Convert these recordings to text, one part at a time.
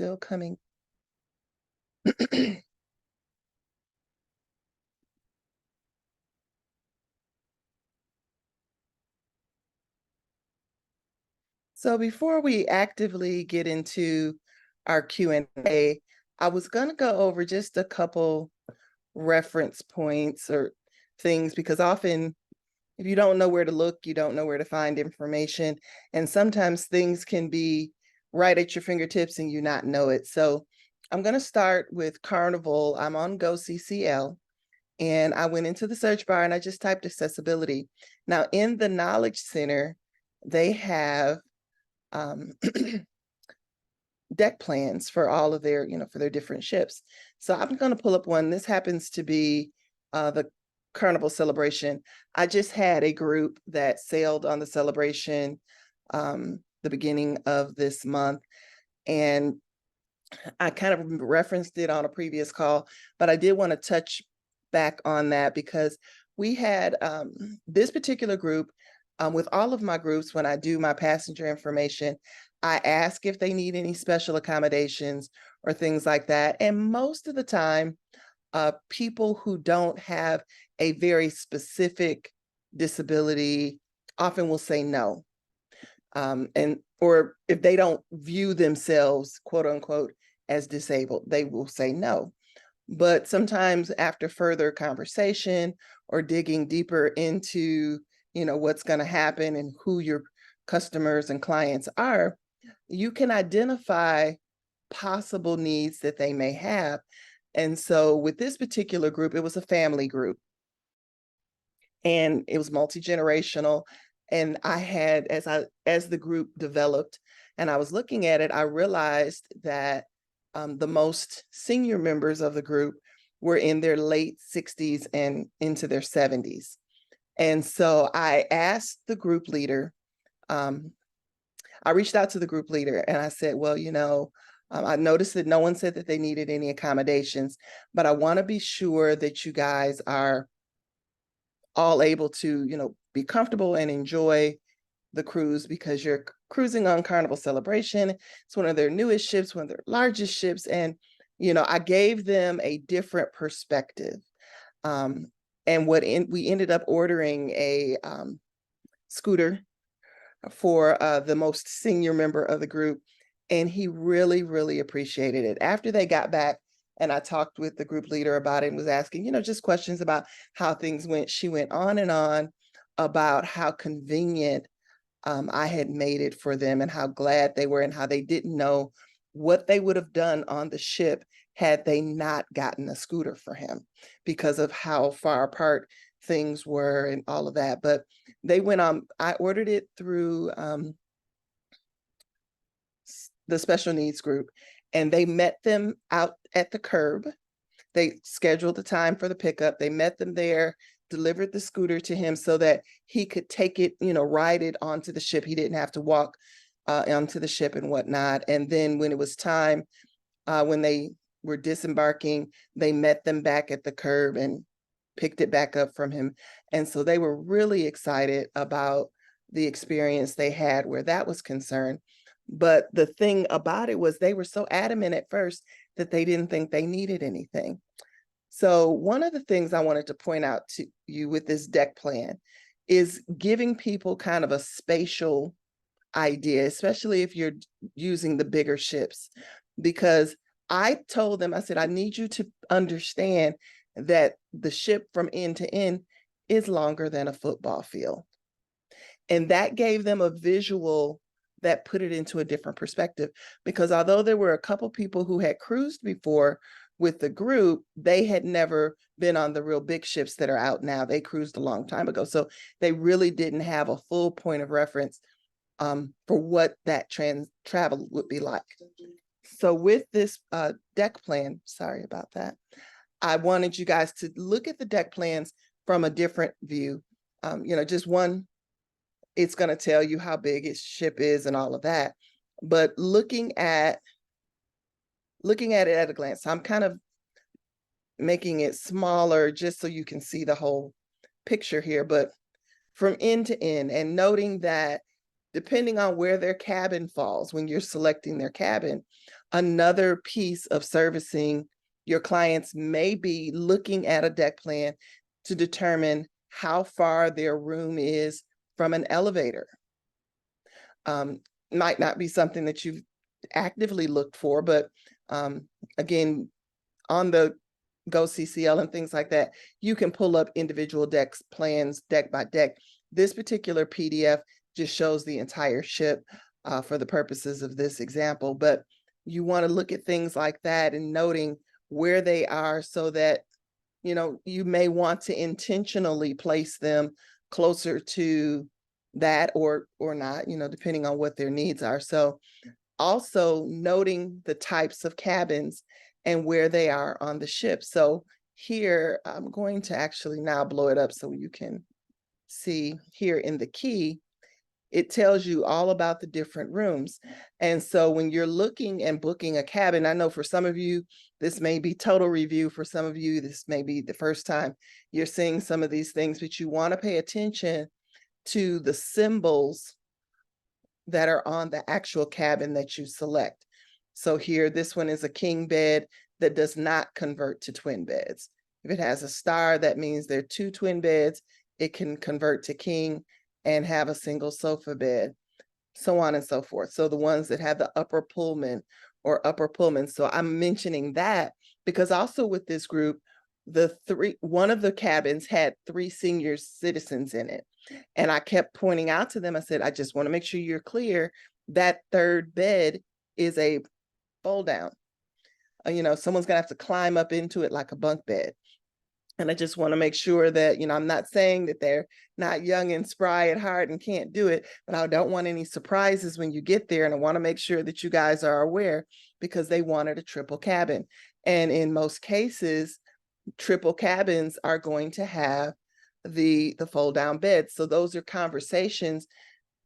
still coming. So before we actively get into our Q&A, I was going to go over just a couple reference points or things, because often if you don't know where to look, you don't know where to find information. And sometimes things can be right at your fingertips and you not know it. So I'm going to start with Carnival. I'm on GoCCL, and I went into the search bar and I just typed accessibility. Now in the Knowledge Center, they have deck plans for all of their, for their different ships. So I'm going to pull up one. This happens to be the Carnival Celebration. I just had a group that sailed on the Celebration the beginning of this month, and I kind of referenced it on a previous call, but I did want to touch back on that because we had this particular group. With all of my groups, when I do my passenger information, I ask if they need any special accommodations or things like that. And most of the time, people who don't have a very specific disability often will say no. Or if they don't view themselves, quote unquote, as disabled, they will say no. But sometimes after further conversation or digging deeper into what's going to happen and who your customers and clients are, you can identify possible needs that they may have. And so with this particular group, it was a family group, and it was multi-generational. And I had, as the group developed and I was looking at it, I realized that the most senior members of the group were in their late 60s and into their 70s. And so I asked the group leader, I reached out to the group leader and I said, well, I noticed that no one said that they needed any accommodations, but I want to be sure that you guys are all able to, be comfortable and enjoy the cruise, because you're cruising on Carnival Celebration. It's one of their newest ships, one of their largest ships. And, I gave them a different perspective. And we ended up ordering a scooter for the most senior member of the group. And he really, really appreciated it. After they got back and I talked with the group leader about it and was asking, just questions about how things went, she went on and on about how convenient I had made it for them and how glad they were and how they didn't know what they would have done on the ship had they not gotten a scooter for him, because of how far apart things were and all of that. But they went on, I ordered it through the special needs group, and they met them out at the curb. They scheduled the time for the pickup. They met them there, delivered the scooter to him so that he could take it, ride it onto the ship. He didn't have to walk onto the ship and whatnot. And then when it was time, when they were disembarking, they met them back at the curb and picked it back up from him. And so they were really excited about the experience they had where that was concerned. But the thing about it was they were so adamant at first that they didn't think they needed anything. So one of the things I wanted to point out to you with this deck plan is giving people kind of a spatial idea, especially if you're using the bigger ships, because I told them, I said, I need you to understand that the ship from end to end is longer than a football field. And that gave them a visual that put it into a different perspective, because although there were a couple people who had cruised before with the group, they had never been on the real big ships that are out now. They cruised a long time ago. So they really didn't have a full point of reference for what that travel would be like. So with this deck plan, sorry about that, I wanted you guys to look at the deck plans from a different view. Just one, it's going to tell you how big its ship is and all of that. But looking at it at a glance, I'm kind of making it smaller just so you can see the whole picture here, but from end to end, and noting that depending on where their cabin falls, when you're selecting their cabin, another piece of servicing your clients may be looking at a deck plan to determine how far their room is from an elevator. Might not be something that you've actively looked for, but again, on the Go CCL and things like that, you can pull up individual decks plans deck by deck. This particular PDF just shows the entire ship for the purposes of this example, but you want to look at things like that and noting where they are so that, you know, you may want to intentionally place them closer to that or not, you know, depending on what their needs are. So also noting the types of cabins and where they are on the ship. So here, I'm going to actually now blow it up so you can see here in the key, it tells you all about the different rooms. And so when you're looking and booking a cabin, I know for some of you, this may be total review. For some of you, this may be the first time you're seeing some of these things, but you want to pay attention to the symbols that are on the actual cabin that you select. So here, this one is a king bed that does not convert to twin beds. If it has a star, that means there are 2 twin beds. It can convert to king and have a single sofa bed, so on and so forth. So the ones that have the upper Pullman or upper Pullman. So I'm mentioning that because also with this group, one of the cabins had 3 senior citizens in it. And I kept pointing out to them, I said, I just want to make sure you're clear that 3rd bed is a fold down. You know, someone's gonna have to climb up into it like a bunk bed. And I just want to make sure that, you know, I'm not saying that they're not young and spry at heart and can't do it, but I don't want any surprises when you get there. And I want to make sure that you guys are aware because they wanted a triple cabin. And in most cases, triple cabins are going to have the fold down beds. So those are conversations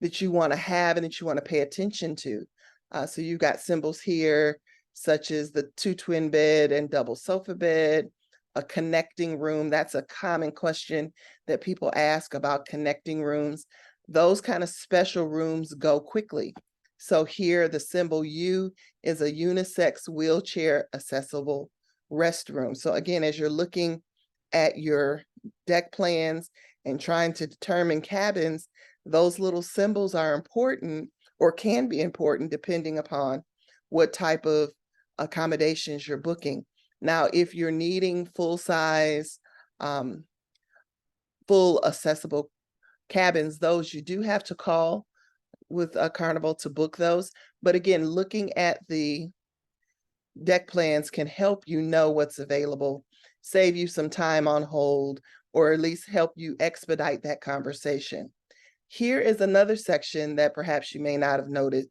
that you want to have and that you want to pay attention to. So you've got symbols here, such as the 2 twin bed and double sofa bed, a connecting room. That's a common question that people ask about connecting rooms. Those kind of special rooms go quickly. So here the symbol U is a unisex wheelchair accessible restroom. So again, as you're looking at your deck plans and trying to determine cabins, those little symbols are important or can be important depending upon what type of accommodations you're booking. Now, if you're needing full size, full accessible cabins, those you do have to call with a Carnival to book those. But again, looking at the deck plans can help you know what's available, save you some time on hold, or at least help you expedite that conversation. Here is another section that perhaps you may not have noted.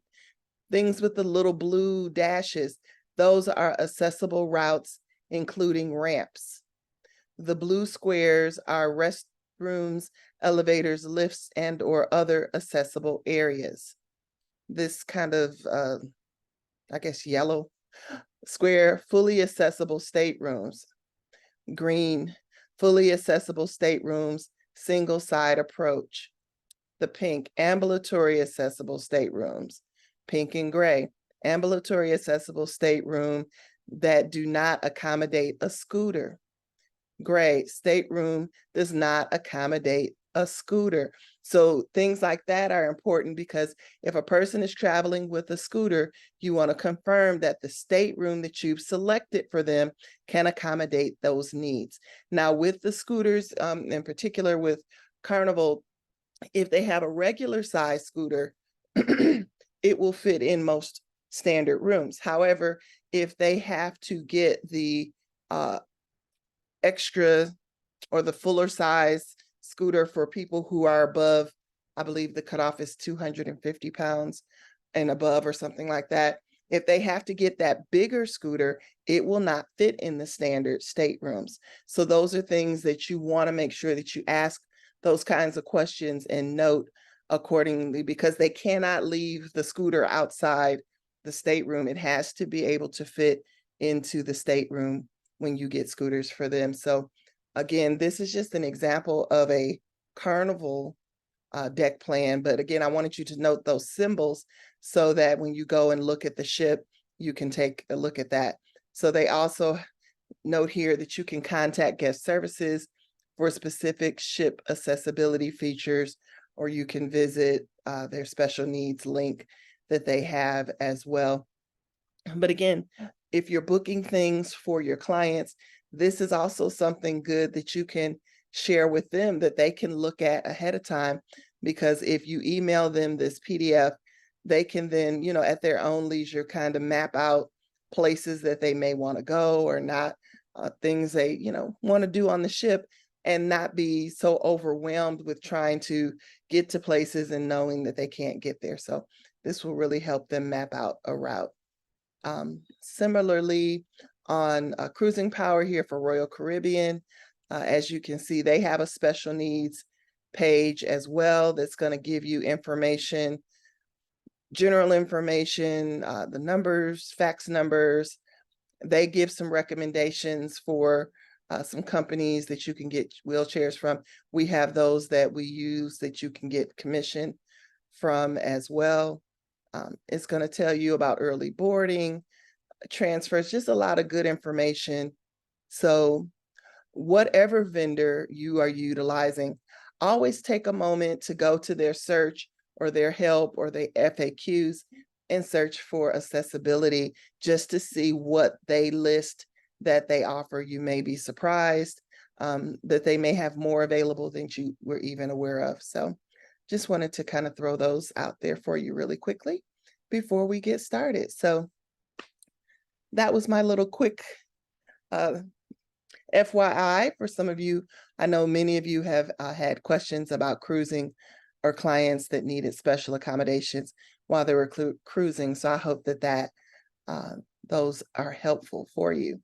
Things with the little blue dashes, those are accessible routes, including ramps. The blue squares are restrooms, elevators, lifts, and or other accessible areas. This kind of, I guess, yellow square, fully accessible staterooms. Green, fully accessible staterooms, single side approach. The pink, ambulatory accessible staterooms. Pink and gray, ambulatory accessible stateroom that do not accommodate a scooter. Gray, stateroom does not accommodate a scooter. So things like that are important because if a person is traveling with a scooter, you want to confirm that the stateroom that you've selected for them can accommodate those needs. Now with the scooters, in particular with Carnival, if they have a regular size scooter, it will fit in most standard rooms. However, if they have to get the extra or the fuller size scooter for people who are above, I believe the cutoff is 250 pounds and above or something like that. If they have to get that bigger scooter, it will not fit in the standard staterooms. So those are things that you want to make sure that you ask those kinds of questions and note accordingly, because they cannot leave the scooter outside the stateroom. It has to be able to fit into the stateroom when you get scooters for them. So again, this is just an example of a Carnival deck plan. But again, I wanted you to note those symbols so that when you go and look at the ship, you can take a look at that. So they also note here that you can contact guest services for specific ship accessibility features, or you can visit their special needs link that they have as well. But again, if you're booking things for your clients, this is also something good that you can share with them that they can look at ahead of time. Because if you email them this PDF, they can then, at their own leisure, kind of map out places that they may want to go or not, things they, want to do on the ship, and not be so overwhelmed with trying to get to places and knowing that they can't get there. So this will really help them map out a route. Similarly, on Cruising Power here for Royal Caribbean, as you can see, they have a special needs page as well that's going to give you information, general information, the numbers, fax numbers. They give some recommendations for some companies that you can get wheelchairs from. We have those that we use that you can get commission from as well. It's going to tell you about early boarding, transfers, just a lot of good information. So whatever vendor you are utilizing, always take a moment to go to their search or their help or their FAQs and search for accessibility just to see what they list that they offer. You may be surprised that they may have more available than you were even aware of. So just wanted to kind of throw those out there for you really quickly before we get started. So that was my little quick FYI for some of you. I know many of you have had questions about cruising or clients that needed special accommodations while they were cruising. So I hope that those are helpful for you.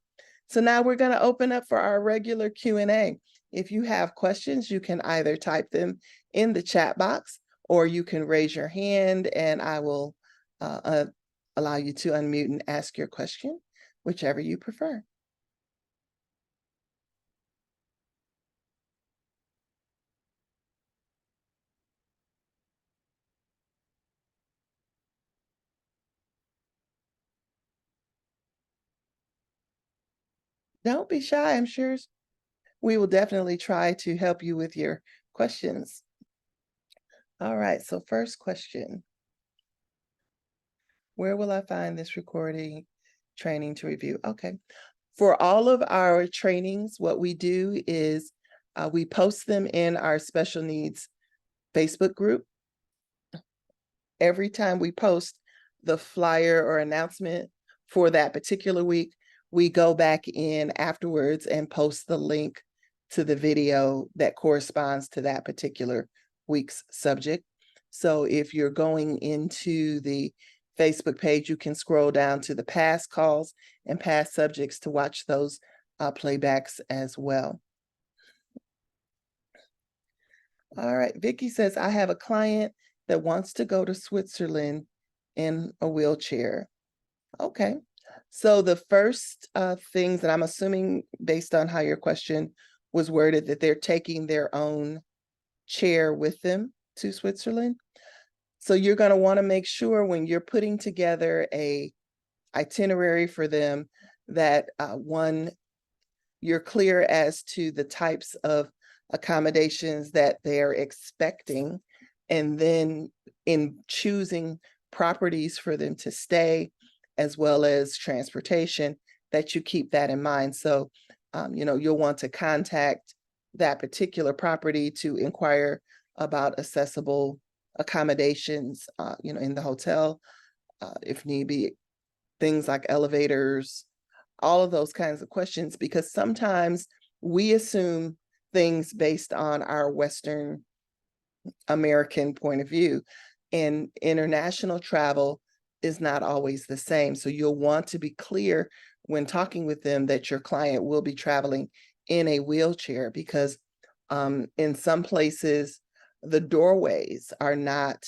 So now we're going to open up for our regular Q&A. If you have questions, you can either type them in the chat box, or you can raise your hand and I will allow you to unmute and ask your question, whichever you prefer. Don't be shy. I'm sure we will definitely try to help you with your questions. All right, so first question. Where will I find this recording training to review? Okay. For all of our trainings, what we do is we post them in our special needs Facebook group. Every time we post the flyer or announcement for that particular week, we go back in afterwards and post the link to the video that corresponds to that particular week's subject. So if you're going into the Facebook page, you can scroll down to the past calls and past subjects to watch those playbacks as well. All right, Vicky says, I have a client that wants to go to Switzerland in a wheelchair. Okay, so the first things that I'm assuming, based on how your question was worded, that they're taking their own chair with them to Switzerland. So you're going to want to make sure when you're putting together a itinerary for them that one, you're clear as to the types of accommodations that they're expecting, and then in choosing properties for them to stay as well as transportation, that you keep that in mind. So you'll want to contact that particular property to inquire about accessible accommodations in the hotel, if need be, things like elevators, all of those kinds of questions, because sometimes we assume things based on our Western American point of view, and international travel is not always the same. So you'll want to be clear when talking with them that your client will be traveling in a wheelchair, because in some places, the doorways are not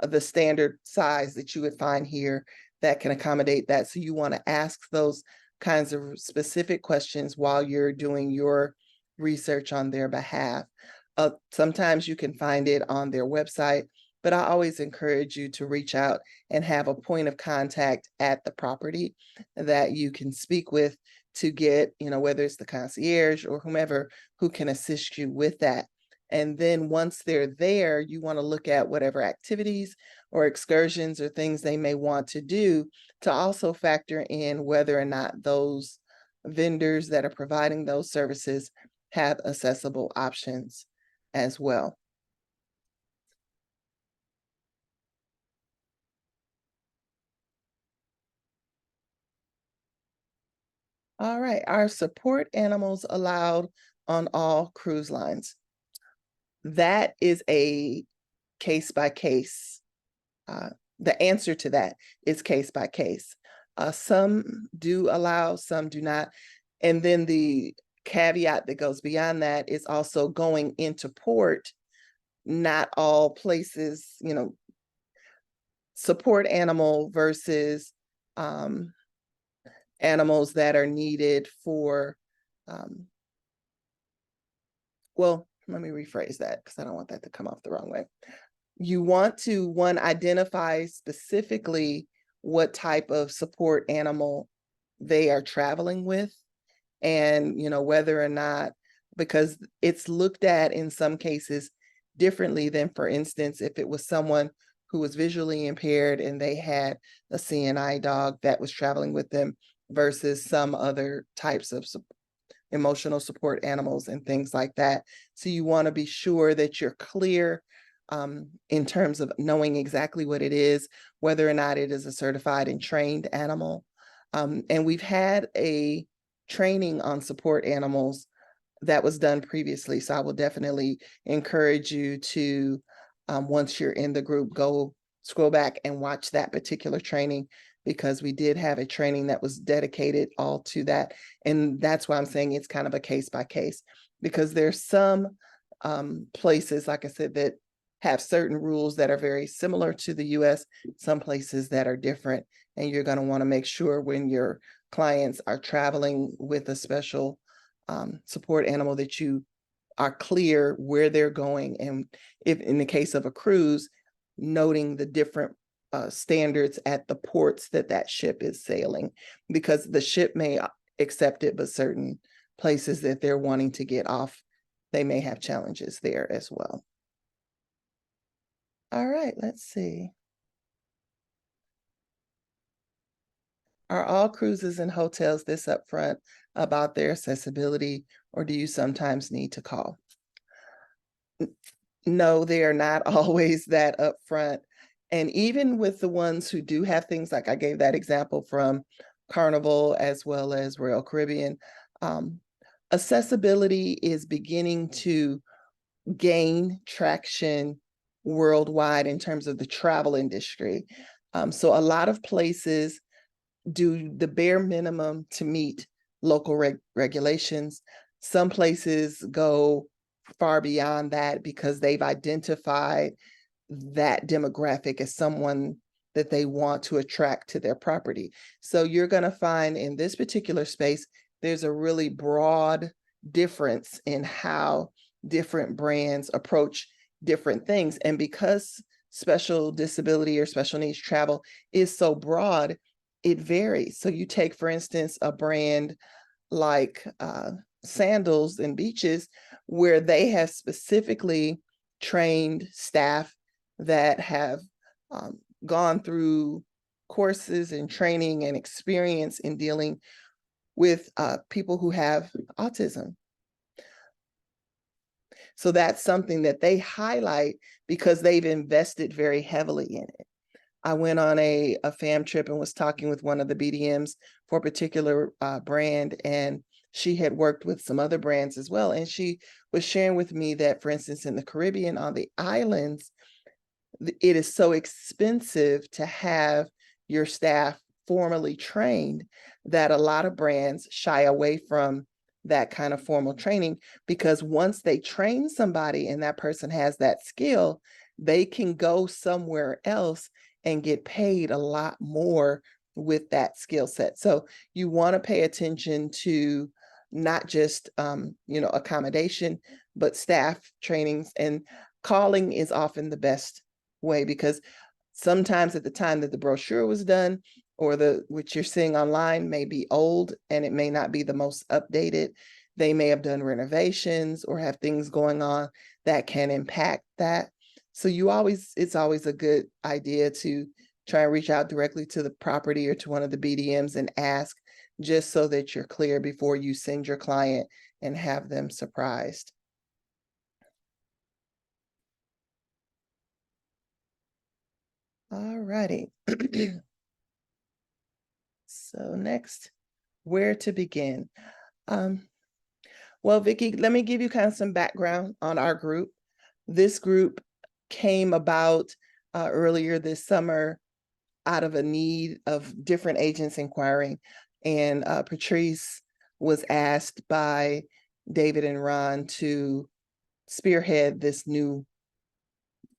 the standard size that you would find here that can accommodate that. So you want to ask those kinds of specific questions while you're doing your research on their behalf. Sometimes you can find it on their website, but I always encourage you to reach out and have a point of contact at the property that you can speak with to get, whether it's the concierge or whomever who can assist you with that. And then once they're there, you want to look at whatever activities or excursions or things they may want to do to also factor in whether or not those vendors that are providing those services have accessible options as well. All right, are support animals allowed on all cruise lines? That is a case by case. The answer to that is case by case. Some do allow, some do not. And then the caveat that goes beyond that is also going into port. Not all places, support animal versus animals that are needed for, well, let me rephrase that because I don't want that to come off the wrong way. You want to, one, identify specifically what type of support animal they are traveling with, and whether or not, because it's looked at in some cases differently than, for instance, if it was someone who was visually impaired and they had a CNI dog that was traveling with them versus some other types of emotional support animals and things like that. So you want to be sure that you're clear in terms of knowing exactly what it is, whether or not it is a certified and trained animal. And we've had a training on support animals that was done previously. So I will definitely encourage you to, once you're in the group, go scroll back and watch that particular training, because we did have a training that was dedicated all to that. And that's why I'm saying it's kind of a case by case, because there's some places, like I said, that have certain rules that are very similar to the US, some places that are different. And you're going to want to make sure when your clients are traveling with a special support animal that you are clear where they're going. And if in the case of a cruise, noting the different standards at the ports that ship is sailing, because the ship may accept it, but certain places that they're wanting to get off, they may have challenges there as well. All right, let's see. Are all cruises and hotels this upfront about their accessibility, or do you sometimes need to call? No, they are not always that upfront. And even with the ones who do have things, like I gave that example from Carnival as well as Royal Caribbean, accessibility is beginning to gain traction worldwide in terms of the travel industry. So a lot of places do the bare minimum to meet local regulations. Some places go far beyond that because they've identified that demographic as someone that they want to attract to their property. So you're going to find in this particular space, there's a really broad difference in how different brands approach different things. And because special disability or special needs travel is so broad, it varies. So you take, for instance, a brand like Sandals and Beaches, where they have specifically trained staff that have gone through courses and training and experience in dealing with people who have autism. So that's something that they highlight because they've invested very heavily in it. I went on a fam trip and was talking with one of the BDMs for a particular brand, and she had worked with some other brands as well. And she was sharing with me that, for instance, in the Caribbean, on the islands, it is so expensive to have your staff formally trained that a lot of brands shy away from that kind of formal training, because once they train somebody and that person has that skill, they can go somewhere else and get paid a lot more with that skill set. So you want to pay attention to not just, accommodation, but staff trainings. And calling is often the best way, because sometimes at the time that the brochure was done, or which you're seeing online, may be old and it may not be the most updated. They may have done renovations or have things going on that can impact that. So it's always a good idea to try and reach out directly to the property or to one of the BDMs and ask, just so that you're clear before you send your client and have them surprised. All righty. So next, where to begin? Well, Vicki, let me give you kind of some background on our group. This group came about earlier this summer out of a need of different agents inquiring. And Patrice was asked by David and Ron to spearhead this new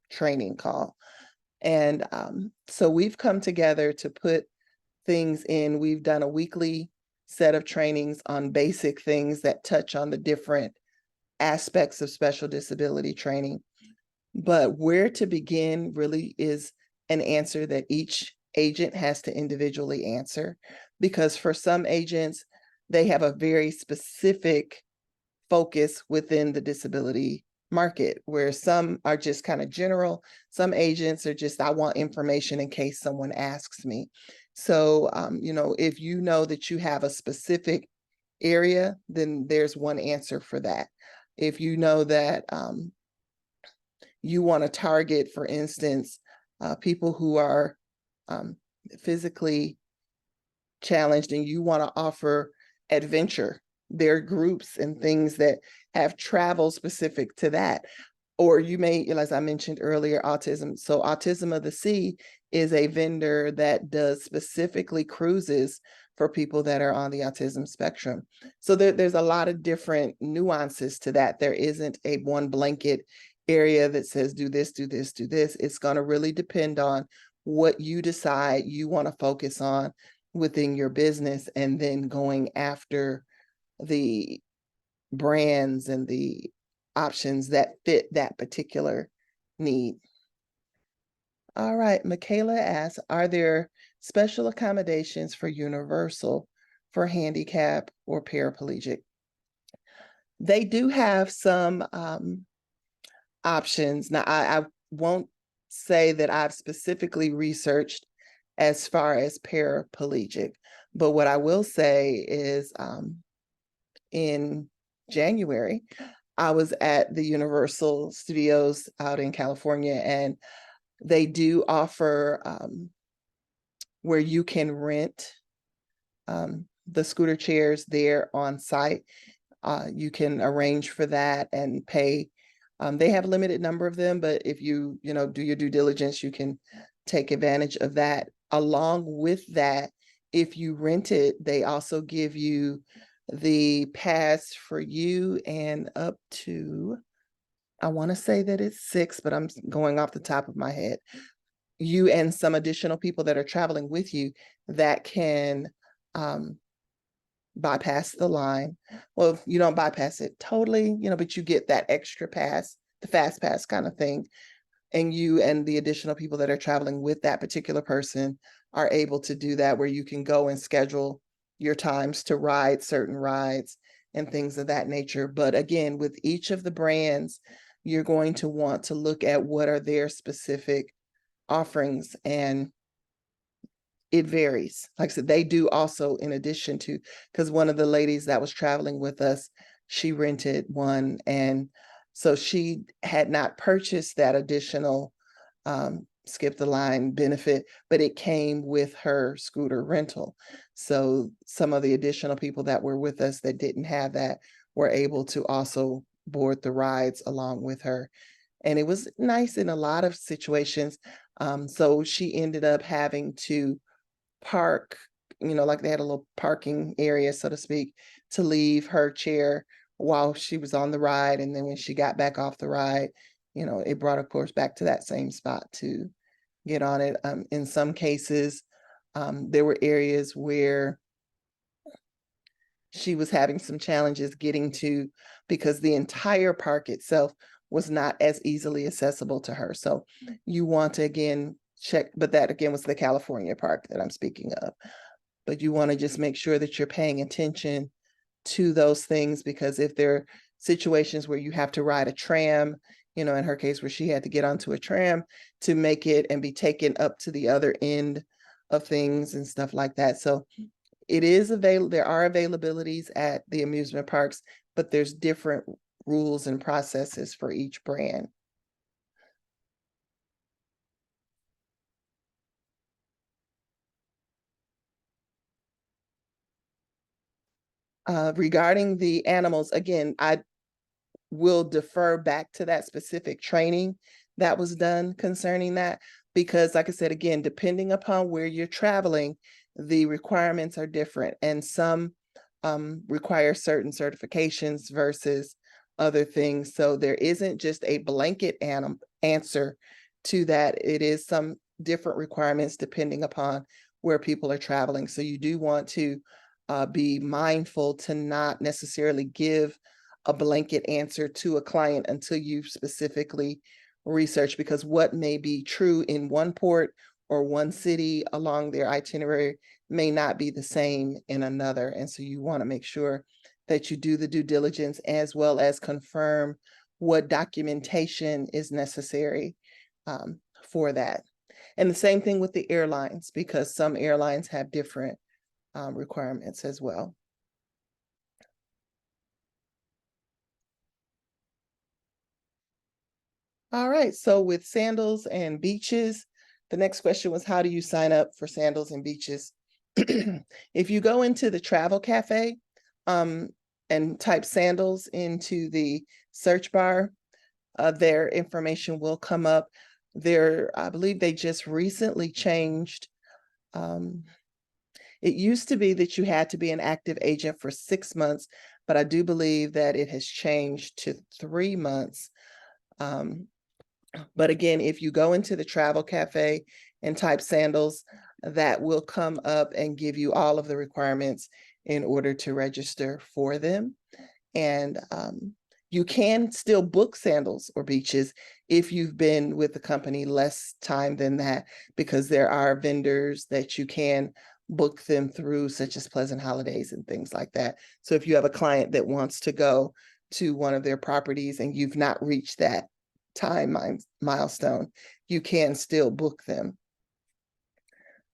training call. And so we've come together to put things in. We've done a weekly set of trainings on basic things that touch on the different aspects of special disability training. But where to begin really is an answer that each agent has to individually answer, because for some agents, they have a very specific focus within the disability market, where some are just kind of general. Some agents are just, I want information in case someone asks me. So, if you know that you have a specific area, then there's one answer for that. If you know that you want to target, for instance, people who are physically challenged and you want to offer adventure, there are groups and things that have travel specific to that. Or you may, as I mentioned earlier, autism. So Autism of the Sea is a vendor that does specifically cruises for people that are on the autism spectrum. So there's a lot of different nuances to that. There isn't a one blanket area that says do this, do this, do this. It's going to really depend on what you decide you want to focus on within your business, and then going after the brands and the options that fit that particular need. All right, Michaela asks, are there special accommodations for universal for handicap or paraplegic? They do have some options. Now, I won't say that I've specifically researched as far as paraplegic, but what I will say is in January, I was at the Universal Studios out in California, and they do offer where you can rent the scooter chairs there on site. You can arrange for that and pay. They have a limited number of them, but if you do your due diligence, you can take advantage of that. Along with that, if you rent it, they also give you the pass for you and up to, I want to say that it's 6, but I'm going off the top of my head. You and some additional people that are traveling with you that can bypass the line. Well, you don't bypass it totally, but you get that extra pass, the fast pass kind of thing. And you and the additional people that are traveling with that particular person are able to do that, where you can go and schedule your times to ride certain rides and things of that nature. But again, with each of the brands, you're going to want to look at what are their specific offerings, and it varies. Like I said, they do also, in addition to, because one of the ladies that was traveling with us, she rented one, and so she had not purchased that additional skip the line benefit, but it came with her scooter rental. So some of the additional people that were with us that didn't have that were able to also board the rides along with her. And it was nice in a lot of situations. So she ended up having to park, like they had a little parking area, so to speak, to leave her chair while she was on the ride. And then when she got back off the ride, it brought, of course, back to that same spot to get on it. In some cases, there were areas where she was having some challenges getting to, because the entire park itself was not as easily accessible to her. So you want to again check, but that again was the California park that I'm speaking of. But you want to just make sure that you're paying attention to those things, because if there are situations where you have to ride a tram, in her case where she had to get onto a tram to make it and be taken up to the other end of things and stuff like that. So it is available. There are availabilities at the amusement parks, but there's different rules and processes for each brand. Regarding the animals, again, I will defer back to that specific training that was done concerning that, because like I said, again, depending upon where you're traveling, the requirements are different, and some require certain certifications versus other things. So there isn't just a blanket answer to that. It is some different requirements depending upon where people are traveling. So you do want to be mindful to not necessarily give a blanket answer to a client until you've specifically researched, because what may be true in one port or one city along their itinerary may not be the same in another. And so you want to make sure that you do the due diligence as well as confirm what documentation is necessary for that. And the same thing with the airlines, because some airlines have different requirements as well. All right, so with Sandals and Beaches, the next question was, how do you sign up for Sandals and Beaches? If you go into the travel cafe and type Sandals into the search bar, their information will come up. I believe they just recently changed. It used to be that you had to be an active agent for 6 months, but I do believe that it has changed to 3 months. But again, if you go into the travel cafe and type Sandals, that will come up and give you all of the requirements in order to register for them. And you can still book Sandals or Beaches if you've been with the company less time than that, because there are vendors that you can book them through, such as Pleasant Holidays and things like that. So if you have a client that wants to go to one of their properties and you've not reached that time milestone, you can still book them.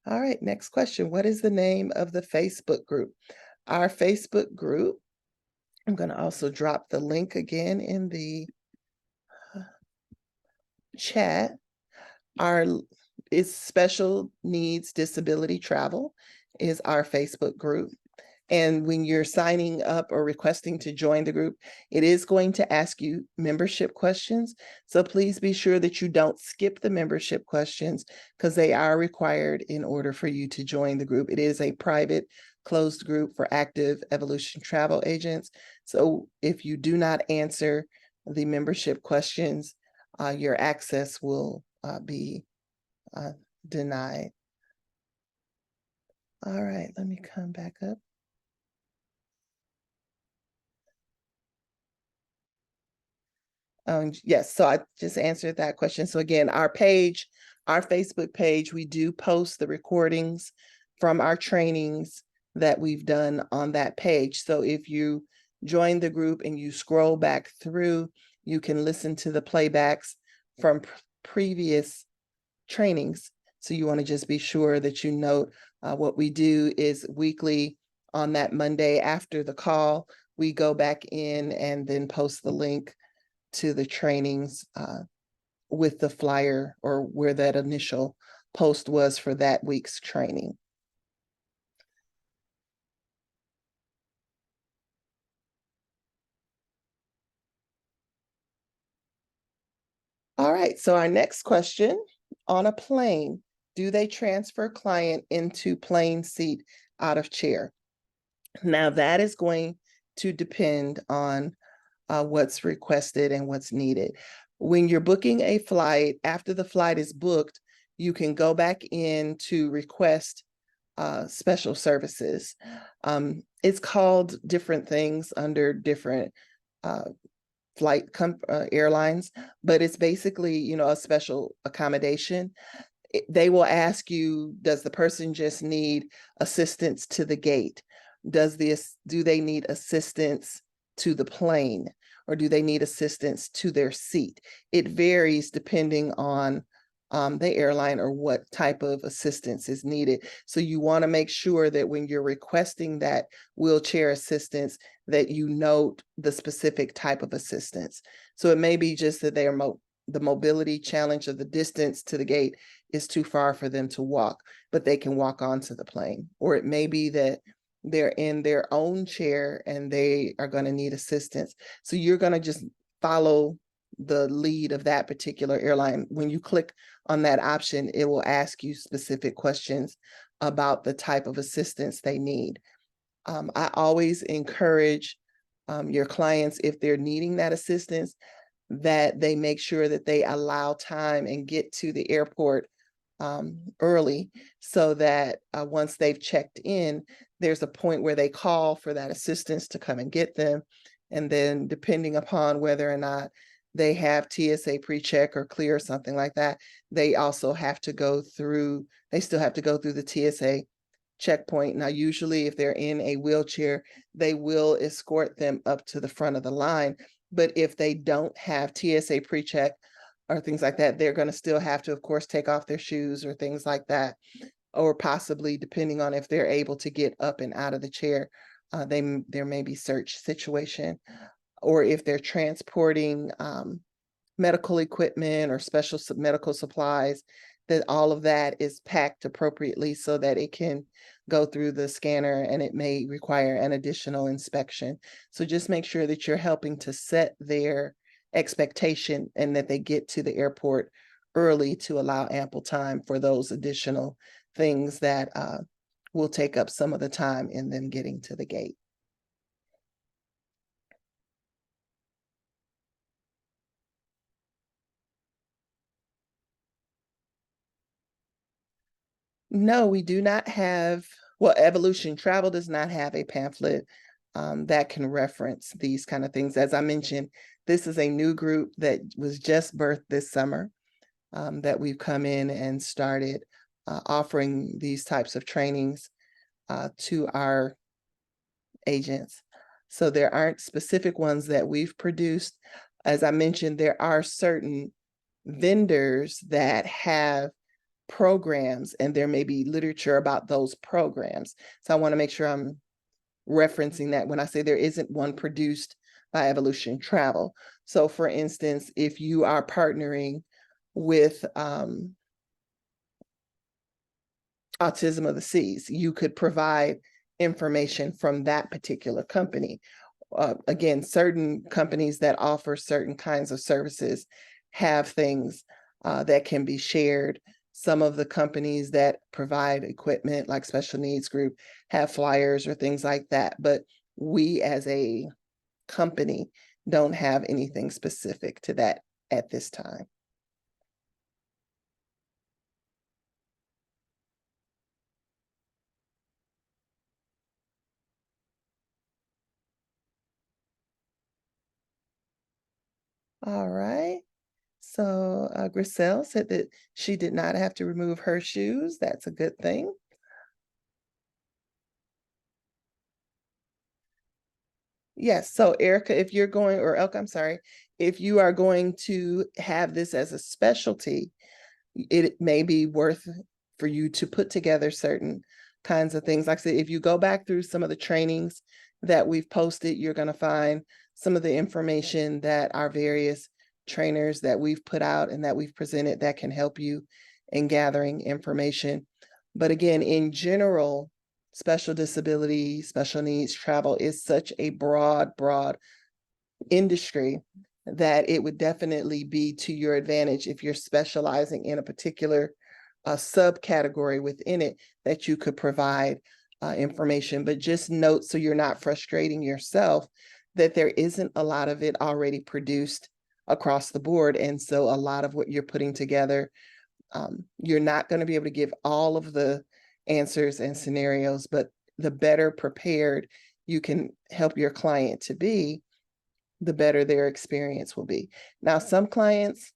All right, next question. What is the name of the Facebook group? Our Facebook group, I'm going to also drop the link again in the chat. Is Special Needs Disability Travel is our Facebook group. And when you're signing up or requesting to join the group, it is going to ask you membership questions. So please be sure that you don't skip the membership questions, because they are required in order for you to join the group. It is a private, closed group for active evolution travel agents. So if you do not answer the membership questions, your access will be denied. All right, let me come back up. Yes, so I just answered that question. So again, our Facebook page, we do post the recordings from our trainings that we've done on that page. So if you join the group and you scroll back through, you can listen to the playbacks from previous trainings. So you want to just be sure that you note what we do is weekly on that Monday after the call, we go back in and then post the link to the trainings with the flyer or where that initial post was for that week's training. All right, so our next question, on a plane, do they transfer client into plane seat out of chair? Now that is going to depend on what's requested and what's needed. When you're booking a flight, after the flight is booked, you can go back in to request special services. It's called different things under different flight airlines, but it's basically, you know, a special accommodation. They will ask you, does the person just need assistance to the gate? Do they need assistance to the plane? Or do they need assistance to their seat? It varies depending on the airline or what type of assistance is needed. So you want to make sure that when you're requesting that wheelchair assistance, that you note the specific type of assistance. So it may be just that they are the mobility challenge of the distance to the gate is too far for them to walk, but they can walk onto the plane. Or it may be that they're in their own chair and they are going to need assistance. So you're going to just follow the lead of that particular airline. When you click on that option, it will ask you specific questions about the type of assistance they need. I always encourage your clients, if they're needing that assistance, that they make sure that they allow time and get to the airport early, so that once they've checked in, there's a point where they call for that assistance to come and get them. And then depending upon whether or not they have TSA pre-check or clear or something like that, they also have to go through, they still have to go through the TSA checkpoint. Now, usually if they're in a wheelchair, they will escort them up to the front of the line. But if they don't have TSA pre-check or things like that, they're going to still have to, of course, take off their shoes or things like that, or possibly, depending on if they're able to get up and out of the chair, there may be search situation, or if they're transporting medical equipment or special medical supplies, that all of that is packed appropriately so that it can go through the scanner, and it may require an additional inspection. So just make sure that you're helping to set their expectation and that they get to the airport early to allow ample time for those additional things that will take up some of the time in them getting to the gate. No, we do not have, well, Evolution Travel does not have a pamphlet that can reference these kind of things. As I mentioned, this is a new group that was just birthed this summer, that we've come in and started offering these types of trainings to our agents. So there aren't specific ones that we've produced. As I mentioned, there are certain vendors that have programs, and there may be literature about those programs. So I want to make sure I'm referencing that when I say there isn't one produced by Evolution Travel. So for instance, if you are partnering with Autism of the Seas, you could provide information from that particular company. Again, certain companies that offer certain kinds of services have things that can be shared. Some of the companies that provide equipment, like Special Needs Group, have flyers or things like that. But we as a company don't have anything specific to that at this time. All right. So Griselle said that she did not have to remove her shoes. That's a good thing. Yes. So Erica, if you're going, or Elka, I'm sorry, if you are going to have this as a specialty, it may be worth for you to put together certain kinds of things. Like I said, if you go back through some of the trainings that we've posted, you're going to find some of the information that our various trainers that we've put out and that we've presented that can help you in gathering information. But again, in general, special disability, special needs travel is such a broad industry that it would definitely be to your advantage if you're specializing in a particular subcategory within it, that you could provide information. But just note, so you're not frustrating yourself, that there isn't a lot of it already produced across the board. And so a lot of what you're putting together, you're not going to be able to give all of the answers and scenarios, but the better prepared you can help your client to be, the better their experience will be. Now, some clients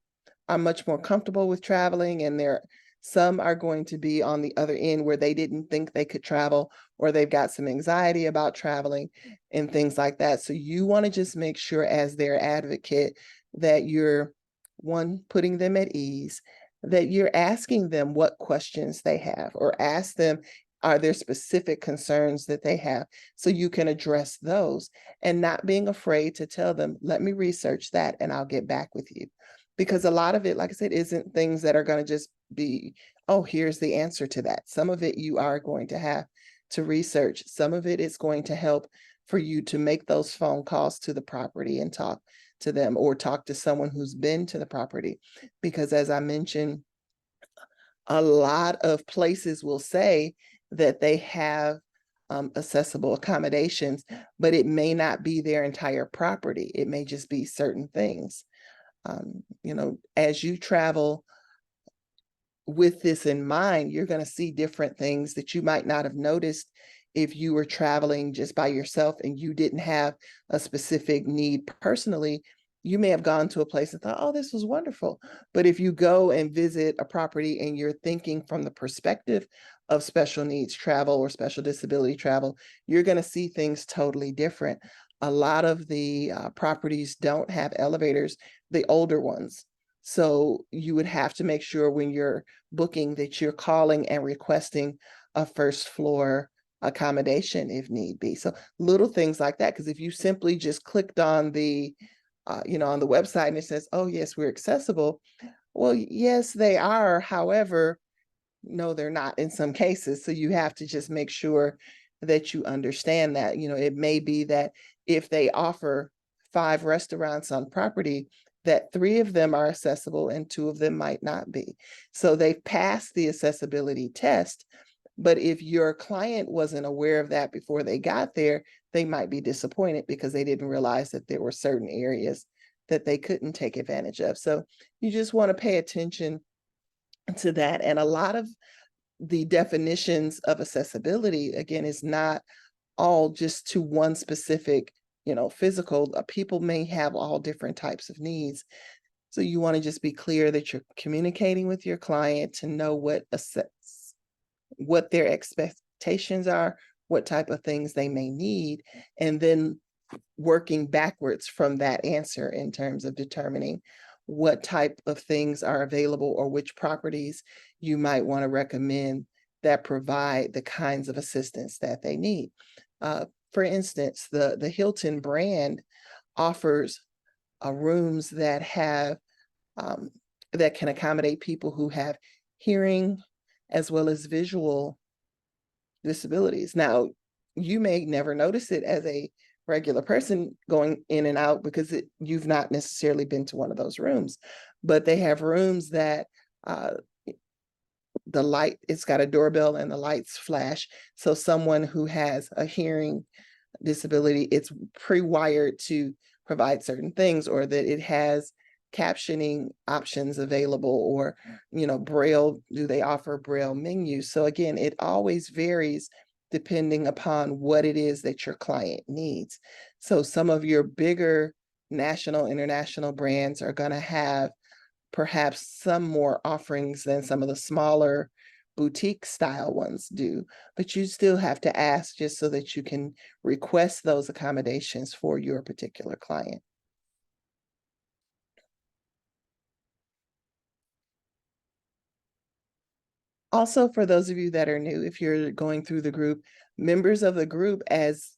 are much more comfortable with traveling, and some are going to be on the other end where they didn't think they could travel, or they've got some anxiety about traveling and things like that. So you want to just make sure, as their advocate, that you're, one, putting them at ease, that you're asking them what questions they have, or ask them, are there specific concerns that they have, so you can address those, and not being afraid to tell them, let me research that and I'll get back with you. Because a lot of it, like I said, isn't things that are going to just be, oh, here's the answer to that. Some of it you are going to have to research. Some of it is going to help for you to make those phone calls to the property and talk to them, or talk to someone who's been to the property. Because as I mentioned, a lot of places will say that they have accessible accommodations, but it may not be their entire property. It may just be certain things. As you travel with this in mind, you're going to see different things that you might not have noticed if you were traveling just by yourself and you didn't have a specific need personally. You may have gone to a place and thought, oh, this was wonderful. But if you go and visit a property and you're thinking from the perspective of special needs travel or special disability travel, you're going to see things totally different. A lot of the properties don't have elevators, the older ones. So you would have to make sure when you're booking that you're calling and requesting a first floor accommodation if need be. So little things like that, because if you simply just clicked on the on the website and it says, oh, yes, we're accessible. Well, yes, they are. However, no, they're not in some cases. So you have to just make sure that you understand that. It may be that if they offer 5 restaurants on property, that 3 of them are accessible and 2 of them might not be. So they've passed the accessibility test. But if your client wasn't aware of that before they got there, they might be disappointed because they didn't realize that there were certain areas that they couldn't take advantage of. So you just want to pay attention to that. And a lot of the definitions of accessibility, again, is not all just to one specific, physical. People may have all different types of needs. So you want to just be clear that you're communicating with your client to know what their expectations are, what type of things they may need, and then working backwards from that answer in terms of determining what type of things are available or which properties you might want to recommend that provide the kinds of assistance that they need. For instance, the Hilton brand offers rooms that have that can accommodate people who have hearing as well as visual disabilities. Now, you may never notice it as a regular person going in and out because you've not necessarily been to one of those rooms, but they have rooms that it's got a doorbell and the lights flash. So someone who has a hearing disability, it's pre-wired to provide certain things, or that it has captioning options available, or braille. Do they offer braille menus? So again, it always varies depending upon what it is that your client needs. So some of your bigger national, international brands are going to have perhaps some more offerings than some of the smaller boutique style ones do, but you still have to ask just so that you can request those accommodations for your particular client. Also, for those of you that are new, if you're going through the group, members of the group, as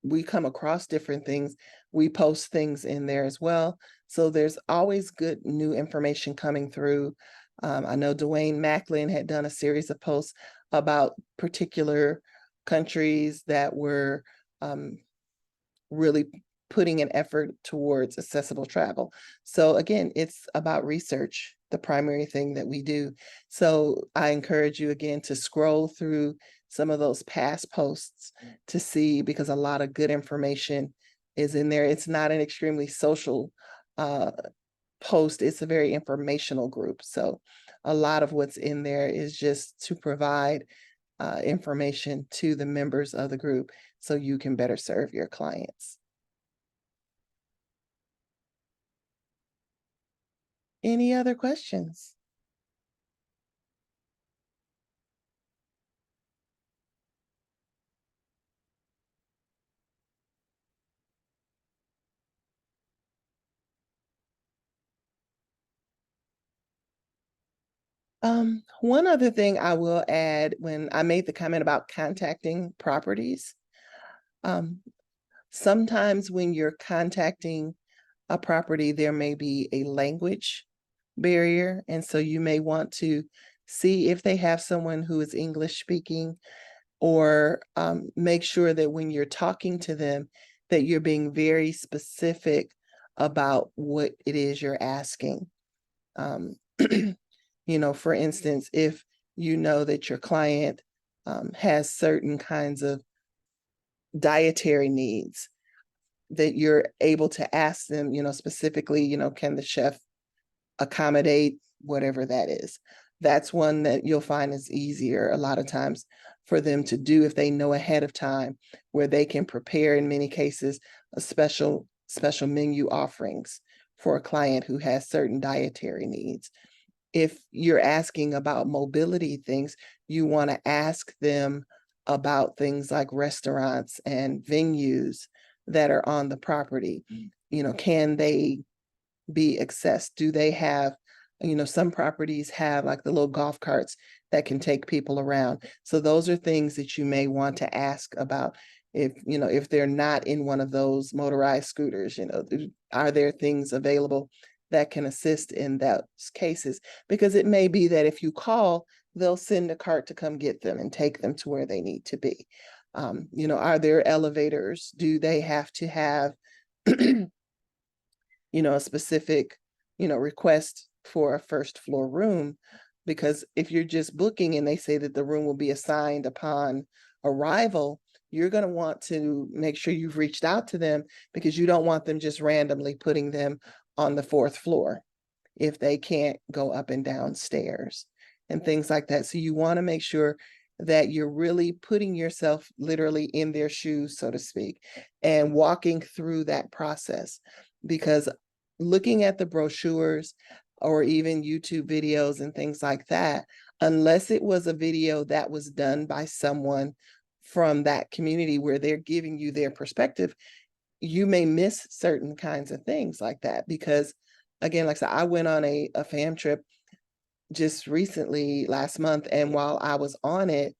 we come across different things, we post things in there as well. So there's always good new information coming through. I know Dwayne Macklin had done a series of posts about particular countries that were really putting an effort towards accessible travel. So again, it's about research, the primary thing that we do. So I encourage you again to scroll through some of those past posts to see, because a lot of good information is in there. It's not an extremely social post. It's a very informational group. So a lot of what's in there is just to provide information to the members of the group so you can better serve your clients. Any other questions? One other thing I will add, when I made the comment about contacting properties, sometimes when you're contacting a property, there may be a language barrier. And so you may want to see if they have someone who is English speaking, or make sure that when you're talking to them, that you're being very specific about what it is you're asking. For instance, if you know that your client has certain kinds of dietary needs, that you're able to ask them, specifically, can the chef accommodate whatever that is? That's one that you'll find is easier a lot of times for them to do if they know ahead of time, where they can prepare, in many cases, a special menu offerings for a client who has certain dietary needs. If you're asking about mobility things, you want to ask them about things like restaurants and venues that are on the property. Can they be accessed? Do they have, some properties have like the little golf carts that can take people around. So those are things that you may want to ask about. If they're not in one of those motorized scooters, are there things available that can assist in those cases? Because it may be that if you call, they'll send a cart to come get them and take them to where they need to be. Are there elevators? Do they have to have a specific, request for a first floor room? Because if you're just booking and they say that the room will be assigned upon arrival, you're going to want to make sure you've reached out to them, because you don't want them just randomly putting them on the 4th floor if they can't go up and down stairs and things like that. So you want to make sure that you're really putting yourself literally in their shoes, so to speak, and walking through that process. Because looking at the brochures or even YouTube videos and things like that, unless it was a video that was done by someone from that community where they're giving you their perspective, you may miss certain kinds of things like that. Because again, like I said, I went on a fam trip just recently last month, and while I was on it,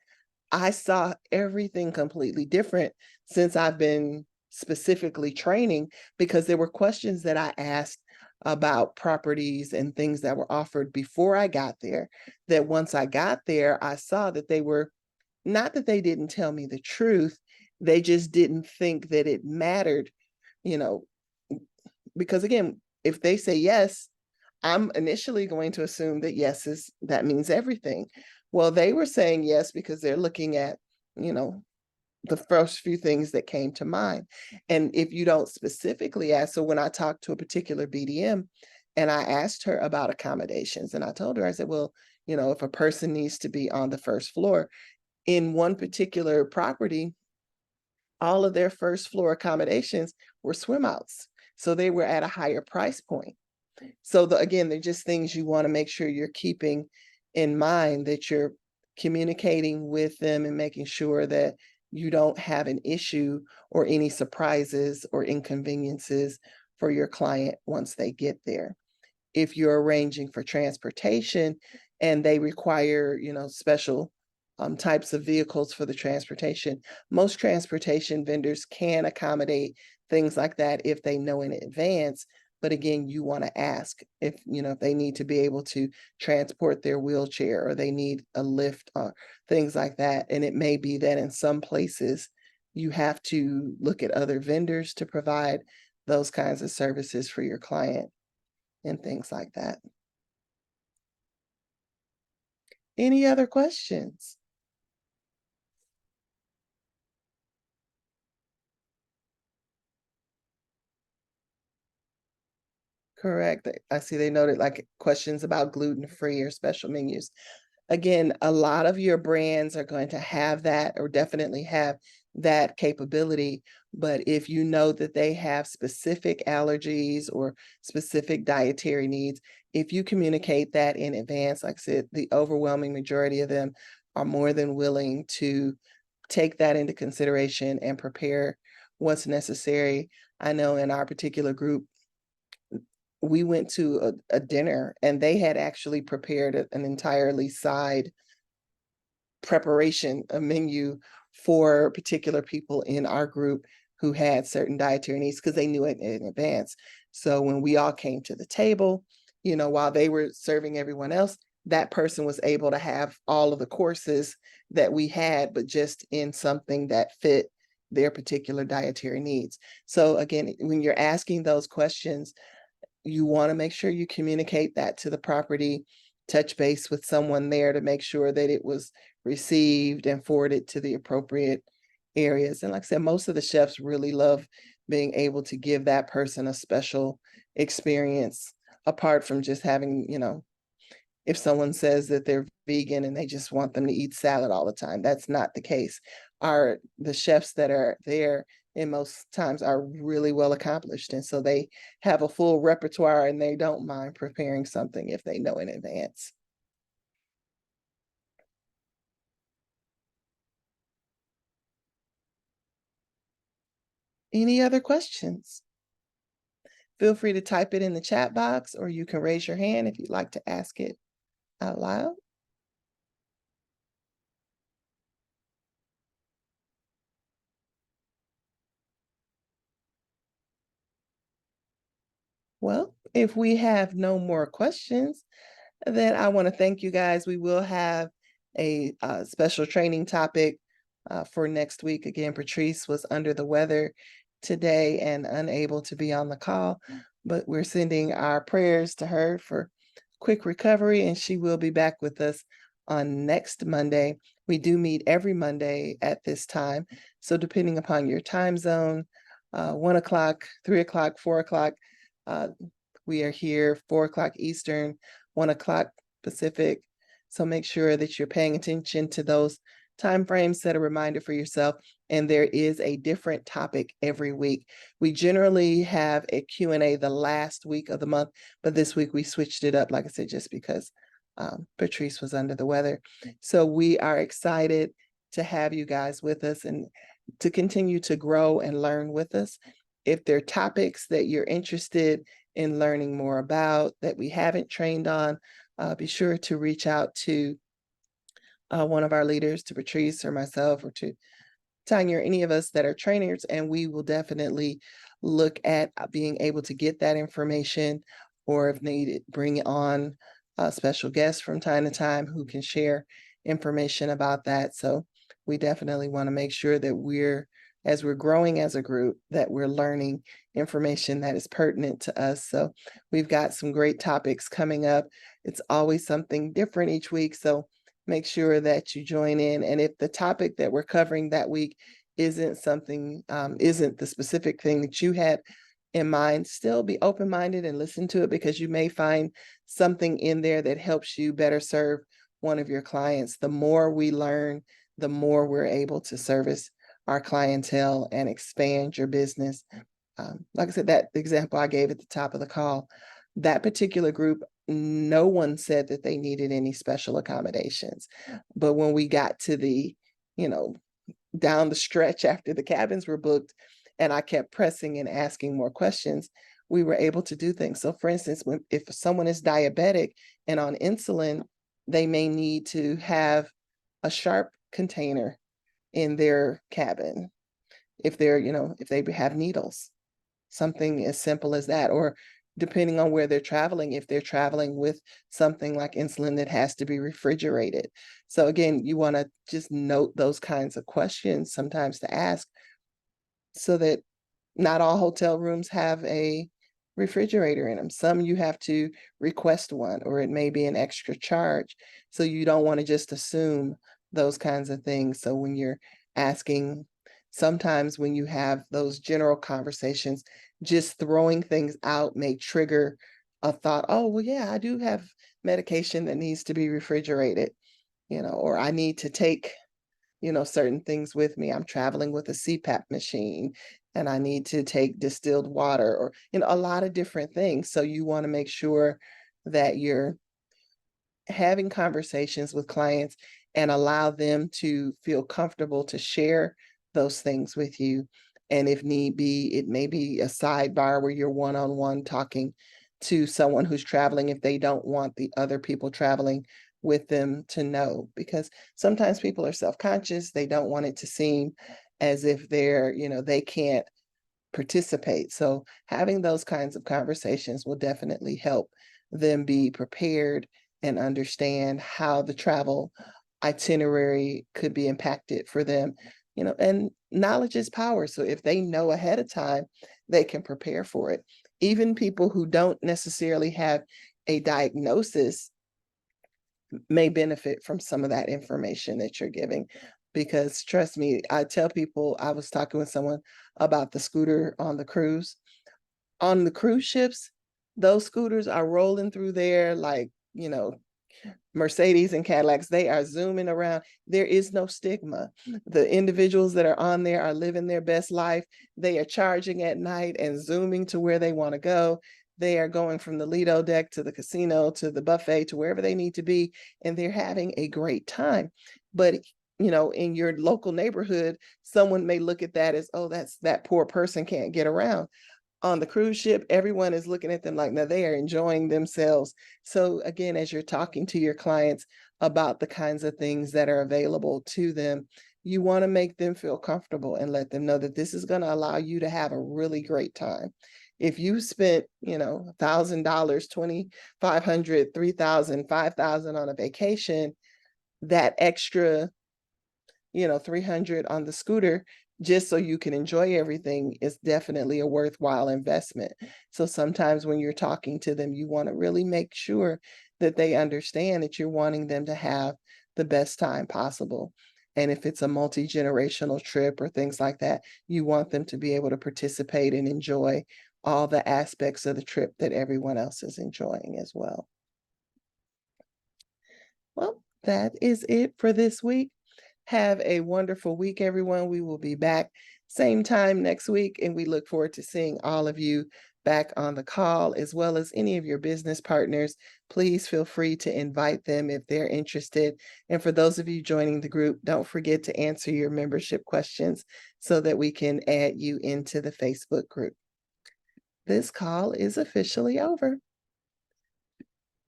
I saw everything completely different since I've been specifically training, because there were questions that I asked about properties and things that were offered before I got there, that once I got there, I saw that they were, not that they didn't tell me the truth, they just didn't think that it mattered, you know, because again, if they say yes, I'm initially going to assume that yes that means everything. Well, they were saying yes because they're looking at, you know, the first few things that came to mind. And if you don't specifically ask, so when I talked to a particular BDM and I asked her about accommodations, and I told her, I said, well, if a person needs to be on the 1st floor, in one particular property, all of their 1st floor accommodations were swim outs. So they were at a higher price point. So again, they're just things you want to make sure you're keeping in mind, that you're communicating with them and making sure that you don't have an issue or any surprises or inconveniences for your client once they get there. If you're arranging for transportation and they require, special types of vehicles for the transportation, most transportation vendors can accommodate things like that if they know in advance. But again, you want to ask if, if they need to be able to transport their wheelchair, or they need a lift, or things like that. And it may be that in some places you have to look at other vendors to provide those kinds of services for your client and things like that. Any other questions? Correct. I see they noted like questions about gluten-free or special menus. Again, a lot of your brands are going to have that or definitely have that capability. But if you know that they have specific allergies or specific dietary needs, if you communicate that in advance, like I said, the overwhelming majority of them are more than willing to take that into consideration and prepare what's necessary. I know in our particular group, we went to a dinner and they had actually prepared an entirely side preparation, a menu for particular people in our group who had certain dietary needs because they knew it in advance. So when we all came to the table, you know, while they were serving everyone else, that person was able to have all of the courses that we had, but just in something that fit their particular dietary needs. So again, when you're asking those questions, you want to make sure you communicate that to the property, touch base with someone there to make sure that it was received and forwarded to the appropriate areas. And like I said, most of the chefs really love being able to give that person a special experience apart from just having, you know, if someone says that they're vegan and they just want them to eat salad all the time. That's not the case. The chefs that are there in most times are really well accomplished. And so they have a full repertoire and they don't mind preparing something if they know in advance. Any other questions? Feel free to type it in the chat box or you can raise your hand if you'd like to ask it out loud. Well, if we have no more questions, then I want to thank you guys. We will have a special training topic for next week. Again, Patrice was under the weather today and unable to be on the call, but we're sending our prayers to her for quick recovery, and she will be back with us on next Monday. We do meet every Monday at this time. So depending upon your time zone, 1 o'clock, 3 o'clock, 4 o'clock, uh, we are here 4 o'clock Eastern, 1 o'clock Pacific. So make sure that you're paying attention to those time frames, set a reminder for yourself, and there is a different topic every week. We generally have a Q&A the last week of the month, but this week we switched it up, like I said, just because Patrice was under the weather. So we are excited to have you guys with us and to continue to grow and learn with us. If there are topics that you're interested in learning more about that we haven't trained on, be sure to reach out to one of our leaders, to Patrice or myself or to Tanya or any of us that are trainers, and we will definitely look at being able to get that information, or if needed, bring on special guests from time to time who can share information about that. So we definitely want to make sure that as we're growing as a group, that we're learning information that is pertinent to us. So we've got some great topics coming up. It's always something different each week. So make sure that you join in. And if the topic that we're covering that week isn't the specific thing that you had in mind, still be open-minded and listen to it, because you may find something in there that helps you better serve one of your clients. The more we learn, the more we're able to service our clientele and expand your business. Like I said, that example I gave at the top of the call, that particular group, no one said that they needed any special accommodations. But when we got to the, down the stretch after the cabins were booked, and I kept pressing and asking more questions, we were able to do things. So for instance, if someone is diabetic and on insulin, they may need to have a sharp container in their cabin if if they have needles, something as simple as that. Or depending on where they're traveling, if they're traveling with something like insulin that has to be refrigerated. So again, you want to just note those kinds of questions sometimes to ask, so that not all hotel rooms have a refrigerator in them. Some you have to request one, or it may be an extra charge. So you don't want to just assume those kinds of things. So when you're asking sometimes when you have those general conversations, just throwing things out may trigger a thought, oh, well, yeah, I do have medication that needs to be refrigerated, or I need to take, certain things with me. I'm traveling with a CPAP machine and I need to take distilled water or, a lot of different things. So you want to make sure that you're having conversations with clients and allow them to feel comfortable to share those things with you. And if need be, it may be a sidebar where you're one-on-one talking to someone who's traveling if they don't want the other people traveling with them to know, because sometimes people are self-conscious. They don't want it to seem as if they can't participate. So having those kinds of conversations will definitely help them be prepared and understand how the travel itinerary could be impacted for them. And knowledge is power. So if they know ahead of time, they can prepare for it. Even people who don't necessarily have a diagnosis may benefit from some of that information that you're giving. Because trust me, I tell people, I was talking with someone about the scooter on the cruise. On the cruise ships, those scooters are rolling through there like, Mercedes and Cadillacs. They are zooming around. There is no stigma. The individuals that are on there are living their best life. They are charging at night and zooming to where they want to go. They are going from the Lido deck to the casino to the buffet to wherever they need to be, and they're having a great time. But in your local neighborhood, someone may look at that as, oh, that poor person can't get around. On the cruise ship, everyone is looking at them like, now they are enjoying themselves. So again, as you're talking to your clients about the kinds of things that are available to them, you want to make them feel comfortable and let them know that this is going to allow you to have a really great time. If you spent, $1,000, 2,500, 3,000, 5,000 on a vacation, that extra 300 on the scooter just so you can enjoy everything is definitely a worthwhile investment. So sometimes when you're talking to them, you want to really make sure that they understand that you're wanting them to have the best time possible. And if it's a multi-generational trip or things like that, you want them to be able to participate and enjoy all the aspects of the trip that everyone else is enjoying as well. Well, that is it for this week. Have a wonderful week, everyone. We will be back same time next week, and we look forward to seeing all of you back on the call, as well as any of your business partners. Please feel free to invite them if they're interested. And for those of you joining the group, don't forget to answer your membership questions so that we can add you into the Facebook group. This call is officially over.